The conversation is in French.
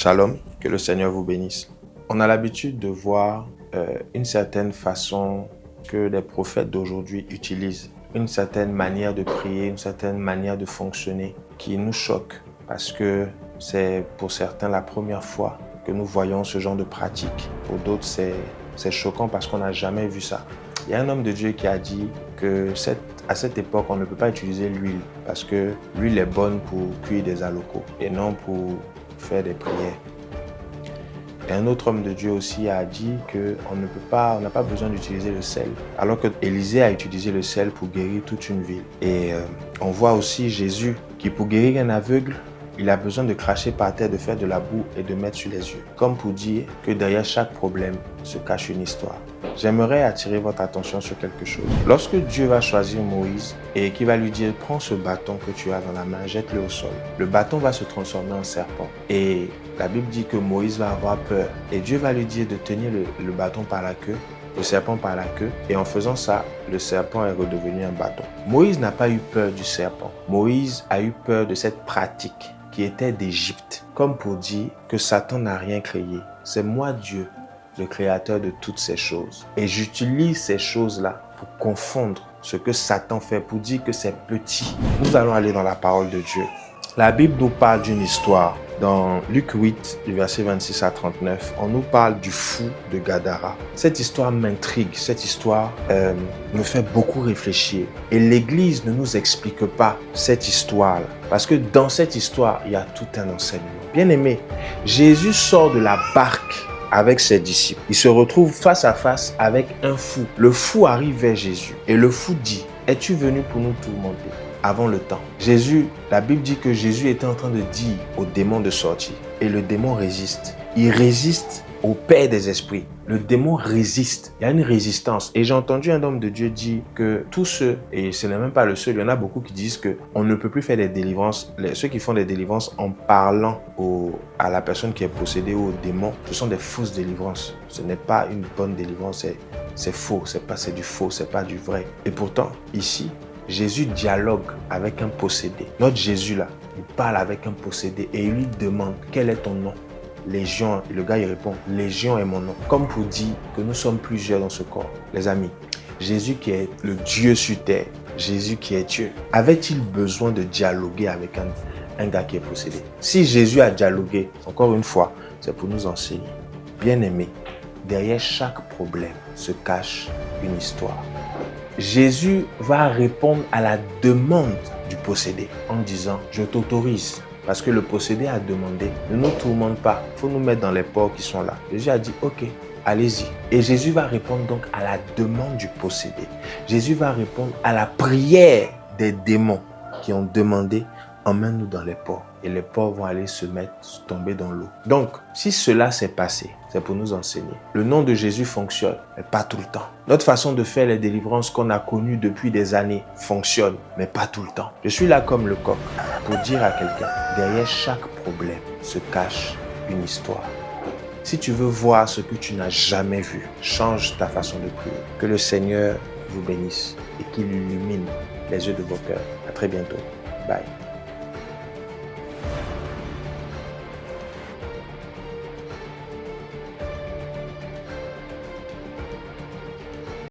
Shalom, que le Seigneur vous bénisse. On a l'habitude de voir une certaine façon que les prophètes d'aujourd'hui utilisent, une certaine manière de prier, une certaine manière de fonctionner qui nous choque parce que c'est pour certains la première fois que nous voyons ce genre de pratique. Pour d'autres, c'est choquant parce qu'on n'a jamais vu ça. Il y a un homme de Dieu qui a dit que à cette époque, on ne peut pas utiliser l'huile parce que l'huile est bonne pour cuire des alocos et non pour faire des prières. Et un autre homme de Dieu aussi a dit qu'on n'a pas besoin d'utiliser le sel, alors que Élisée a utilisé le sel pour guérir toute une ville. Et on voit aussi Jésus qui, pour guérir un aveugle, il a besoin de cracher par terre, de faire de la boue et de mettre sur les yeux. Comme pour dire que derrière chaque problème se cache une histoire. J'aimerais attirer votre attention sur quelque chose. Lorsque Dieu va choisir Moïse et qu'il va lui dire « Prends ce bâton que tu as dans la main, jette-le au sol », le bâton va se transformer en serpent. Et la Bible dit que Moïse va avoir peur. Et Dieu va lui dire de tenir le bâton par la queue, le serpent par la queue. Et en faisant ça, le serpent est redevenu un bâton. Moïse n'a pas eu peur du serpent. Moïse a eu peur de cette pratique qui était d'Égypte. Comme pour dire que Satan n'a rien créé. C'est moi Dieu, le créateur de toutes ces choses. Et j'utilise ces choses-là pour confondre ce que Satan fait, pour dire que c'est petit. Nous allons aller dans la parole de Dieu. La Bible nous parle d'une histoire. Dans Luc 8, du verset 26 à 39, on nous parle du fou de Gadara. Cette histoire m'intrigue, cette histoire me fait beaucoup réfléchir. Et l'Église ne nous explique pas cette histoire-là. Parce que dans cette histoire, il y a tout un enseignement. Bien aimé, Jésus sort de la barque avec ses disciples. Il se retrouve face à face avec un fou. Le fou arrive vers Jésus et le fou dit « Es-tu venu pour nous tourmenter ?» Avant le temps. La Bible dit que Jésus était en train de dire au démon de sortir. Et le démon résiste. Il résiste au Père des esprits. Le démon résiste. Il y a une résistance. Et j'ai entendu un homme de Dieu dire que tous ceux, et ce n'est même pas le seul, il y en a beaucoup qui disent qu'on ne peut plus faire des délivrances. Ceux qui font des délivrances en parlant à la personne qui est possédée ou au démon, ce sont des fausses délivrances. Ce n'est pas une bonne délivrance, c'est faux. C'est du faux, c'est pas du vrai. Et pourtant, ici, Jésus dialogue avec un possédé. Notre Jésus là, il parle avec un possédé et il lui demande quel est ton nom. Légion, et le gars il répond, Légion est mon nom. Comme pour dire que nous sommes plusieurs dans ce corps. Les amis, Jésus qui est le Dieu sur terre, Jésus qui est Dieu, avait-il besoin de dialoguer avec un gars qui est possédé? Si Jésus a dialogué, encore une fois, c'est pour nous enseigner. Bien aimé, derrière chaque problème se cache une histoire. Jésus va répondre à la demande du possédé en disant « Je t'autorise ». Parce que le possédé a demandé « Ne nous tourmente pas, il faut nous mettre dans les ports qui sont là ». Jésus a dit « Ok, allez-y ». Et Jésus va répondre donc à la demande du possédé. Jésus va répondre à la prière des démons qui ont demandé « Emmène-nous dans les ports ». Et les porcs vont aller tomber dans l'eau. Donc, si cela s'est passé, c'est pour nous enseigner. Le nom de Jésus fonctionne, mais pas tout le temps. Notre façon de faire les délivrances qu'on a connues depuis des années fonctionne, mais pas tout le temps. Je suis là comme le coq pour dire à quelqu'un, derrière chaque problème se cache une histoire. Si tu veux voir ce que tu n'as jamais vu, change ta façon de prier. Que le Seigneur vous bénisse et qu'il illumine les yeux de vos cœurs. À très bientôt. Bye.